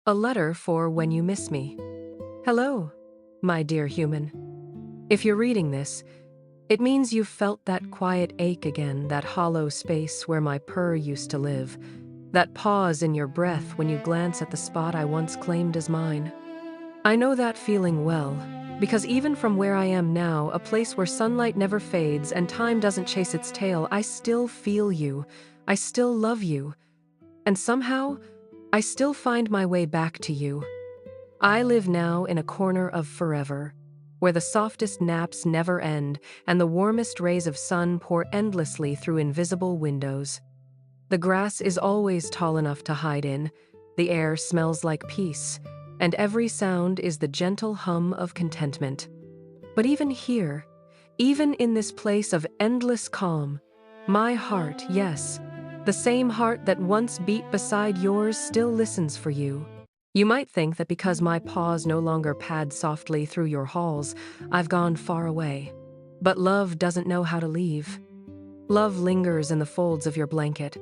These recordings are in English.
A letter for when you miss me. Hello, my dear human. If you're reading this, it means you've felt that quiet ache again, that hollow space where my purr used to live, that pause in your breath when you glance at the spot I once claimed as mine. I know that feeling well, because even from where I am now, a place where sunlight never fades and time doesn't chase its tail, I still feel you, I still love you, and somehow, I still find my way back to you. I live now in a corner of forever, where the softest naps never end and the warmest rays of sun pour endlessly through invisible windows. The grass is always tall enough to hide in, the air smells like peace, and every sound is the gentle hum of contentment. But even here, even in this place of endless calm, my heart, yes, the same heart that once beat beside yours still listens for you. You might think that because my paws no longer pad softly through your halls, I've gone far away. But love doesn't know how to leave. Love lingers in the folds of your blanket,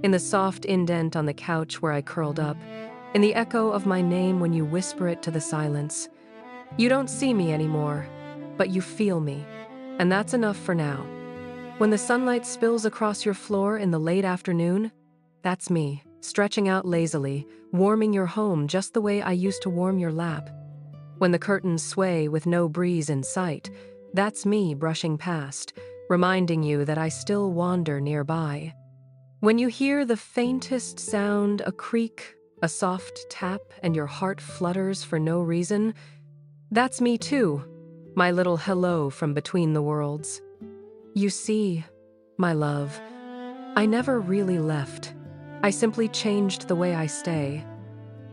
in the soft indent on the couch where I curled up, in the echo of my name when you whisper it to the silence. You don't see me anymore, but you feel me, and that's enough for now. When the sunlight spills across your floor in the late afternoon, that's me, stretching out lazily, warming your home just the way I used to warm your lap. When the curtains sway with no breeze in sight, that's me brushing past, reminding you that I still wander nearby. When you hear the faintest sound, a creak, a soft tap, and your heart flutters for no reason, that's me too, my little hello from between the worlds. You see, my love, I never really left. I simply changed the way I stay.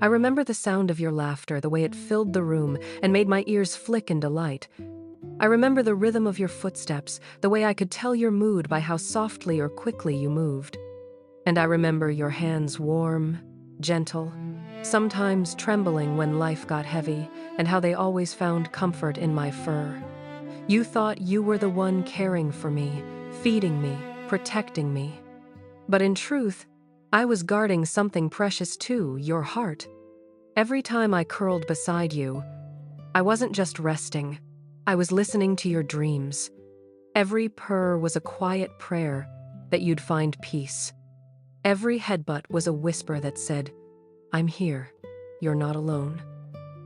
I remember the sound of your laughter, the way it filled the room and made my ears flick in delight. I remember the rhythm of your footsteps, the way I could tell your mood by how softly or quickly you moved. And I remember your hands warm, gentle, sometimes trembling when life got heavy, and how they always found comfort in my fur. You thought you were the one caring for me, feeding me, protecting me. But in truth, I was guarding something precious too, your heart. Every time I curled beside you, I wasn't just resting. I was listening to your dreams. Every purr was a quiet prayer that you'd find peace. Every headbutt was a whisper that said, I'm here, you're not alone.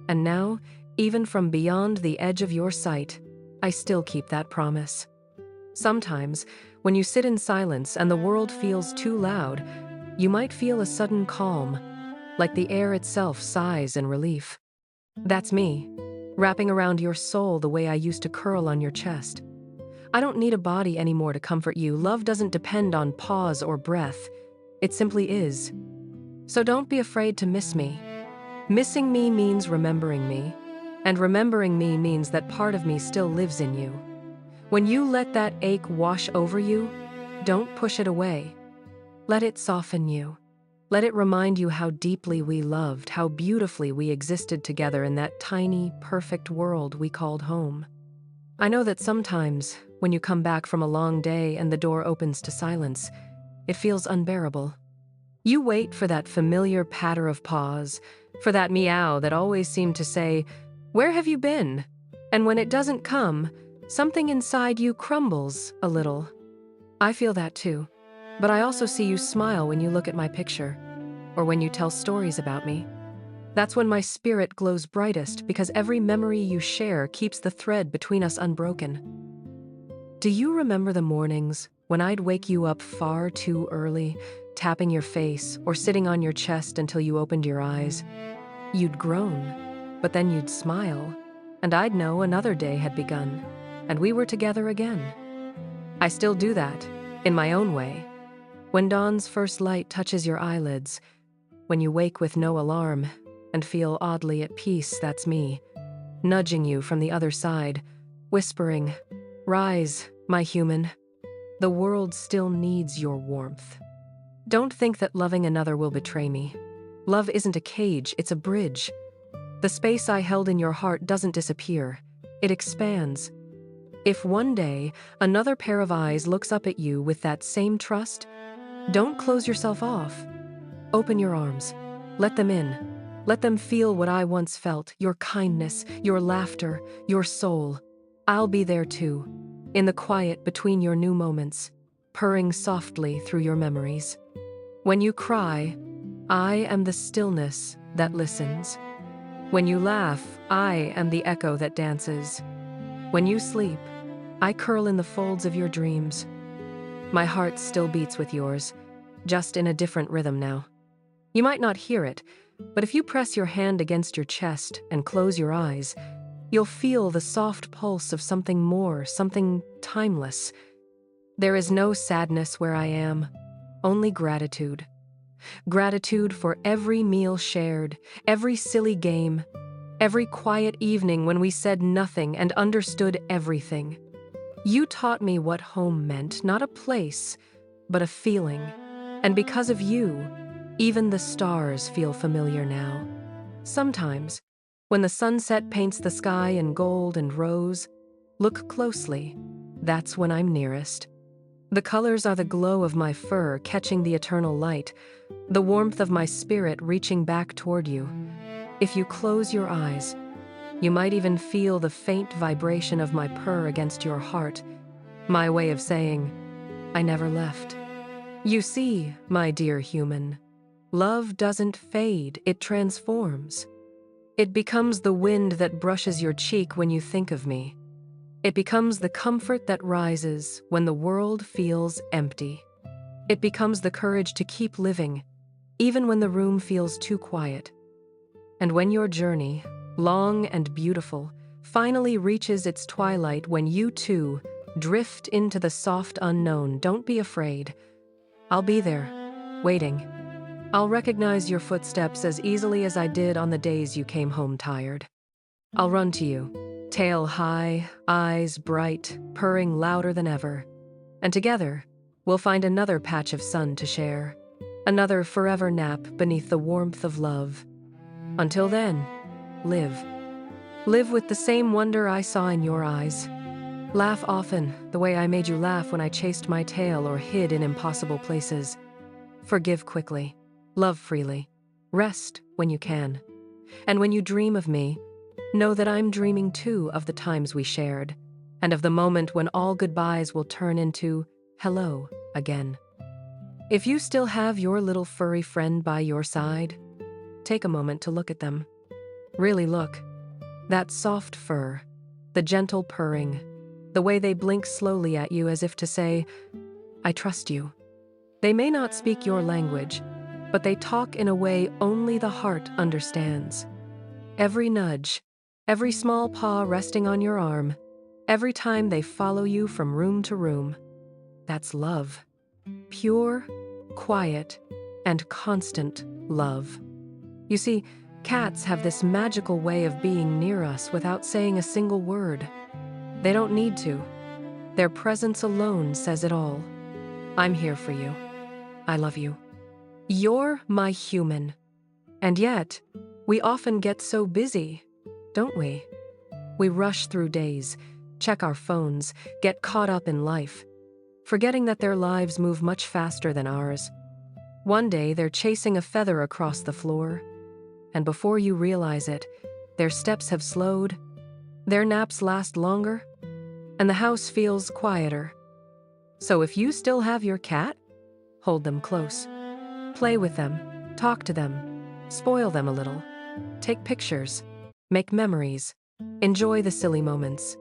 And now, even from beyond the edge of your sight, I still keep that promise. Sometimes, when you sit in silence and the world feels too loud, you might feel a sudden calm, like the air itself sighs in relief. That's me, wrapping around your soul the way I used to curl on your chest. I don't need a body anymore to comfort you. Love doesn't depend on pause or breath. It simply is. So don't be afraid to miss me. Missing me means remembering me, and remembering me means that part of me still lives in you. When you let that ache wash over you, don't push it away. Let it soften you. Let it remind you how deeply we loved, how beautifully we existed together in that tiny, perfect world we called home. I know that sometimes, when you come back from a long day and the door opens to silence, it feels unbearable. You wait for that familiar patter of paws, for that meow that always seemed to say, where have you been? And when it doesn't come, something inside you crumbles a little. I feel that too, but I also see you smile when you look at my picture, or when you tell stories about me. That's when my spirit glows brightest, because every memory you share keeps the thread between us unbroken. Do you remember the mornings when I'd wake you up far too early, tapping your face or sitting on your chest until you opened your eyes? You'd groan, but then you'd smile, and I'd know another day had begun, and we were together again. I still do that, in my own way. When dawn's first light touches your eyelids, when you wake with no alarm and feel oddly at peace, that's me, nudging you from the other side, whispering, rise, my human. The world still needs your warmth. Don't think that loving another will betray me. Love isn't a cage, it's a bridge. The space I held in your heart doesn't disappear. It expands. If one day another pair of eyes looks up at you with that same trust, don't close yourself off. Open your arms. Let them in. Let them feel what I once felt, your kindness, your laughter, your soul. I'll be there too, in the quiet between your new moments, purring softly through your memories. When you cry, I am the stillness that listens. When you laugh, I am the echo that dances. When you sleep, I curl in the folds of your dreams. My heart still beats with yours, just in a different rhythm now. You might not hear it, but if you press your hand against your chest and close your eyes, you'll feel the soft pulse of something more, something timeless. There is no sadness where I am, only gratitude. Gratitude for every meal shared, every silly game, every quiet evening when we said nothing and understood everything. You taught me what home meant, not a place, but a feeling. And because of you, even the stars feel familiar now. Sometimes, when the sunset paints the sky in gold and rose, look closely. That's when I'm nearest. The colors are the glow of my fur catching the eternal light, the warmth of my spirit reaching back toward you. If you close your eyes, you might even feel the faint vibration of my purr against your heart, my way of saying, I never left. You see, my dear human, love doesn't fade, it transforms. It becomes the wind that brushes your cheek when you think of me. It becomes the comfort that rises when the world feels empty. It becomes the courage to keep living, even when the room feels too quiet. And when your journey, long and beautiful, finally reaches its twilight, when you too drift into the soft unknown, don't be afraid. I'll be there, waiting. I'll recognize your footsteps as easily as I did on the days you came home tired. I'll run to you, tail high, eyes bright, purring louder than ever. And together, we'll find another patch of sun to share, another forever nap beneath the warmth of love. Until then, live. Live with the same wonder I saw in your eyes. Laugh often, the way I made you laugh when I chased my tail or hid in impossible places. Forgive quickly. Love freely. Rest when you can. And when you dream of me, know that I'm dreaming too of the times we shared, and of the moment when all goodbyes will turn into hello again. If you still have your little furry friend by your side, take a moment to look at them. Really look. That soft fur, the gentle purring, the way they blink slowly at you as if to say, I trust you. They may not speak your language, but they talk in a way only the heart understands. Every nudge, every small paw resting on your arm, every time they follow you from room to room, that's love. Pure, quiet, and constant love. You see, cats have this magical way of being near us without saying a single word. They don't need to. Their presence alone says it all. I'm here for you. I love you. You're my human. And yet, we often get so busy, don't we? We rush through days, check our phones, get caught up in life, forgetting that their lives move much faster than ours. One day, they're chasing a feather across the floor, and before you realize it, their steps have slowed, their naps last longer, and the house feels quieter. So if you still have your cat, hold them close. Play with them, talk to them, spoil them a little. Take pictures, make memories, enjoy the silly moments.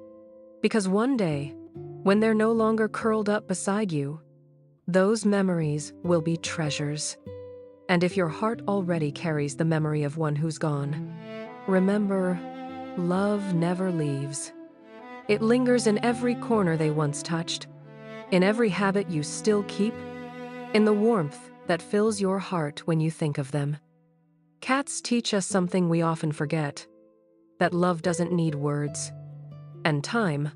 Because one day, when they're no longer curled up beside you, those memories will be treasures. And if your heart already carries the memory of one who's gone, remember, love never leaves. It lingers in every corner they once touched, in every habit you still keep, in the warmth that fills your heart when you think of them. Cats teach us something we often forget, that love doesn't need words. And time,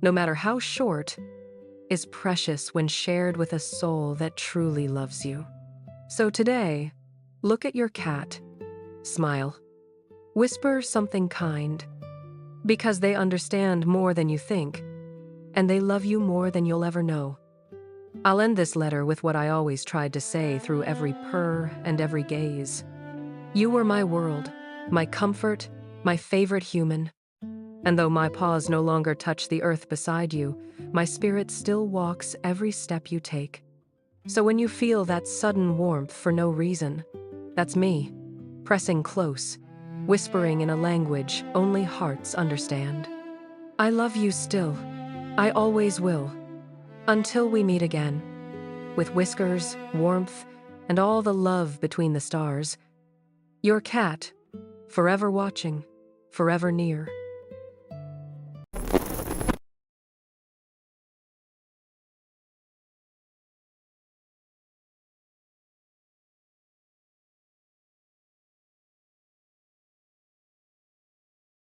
no matter how short, is precious when shared with a soul that truly loves you. So today, look at your cat, smile, whisper something kind, because they understand more than you think, and they love you more than you'll ever know. I'll end this letter with what I always tried to say through every purr and every gaze. You were my world, my comfort, my favorite human. And though my paws no longer touch the earth beside you, my spirit still walks every step you take. So when you feel that sudden warmth for no reason, that's me, pressing close, whispering in a language only hearts understand. I love you still. I always will. Until we meet again. With whiskers, warmth, and all the love between the stars. Your cat, forever watching, forever near.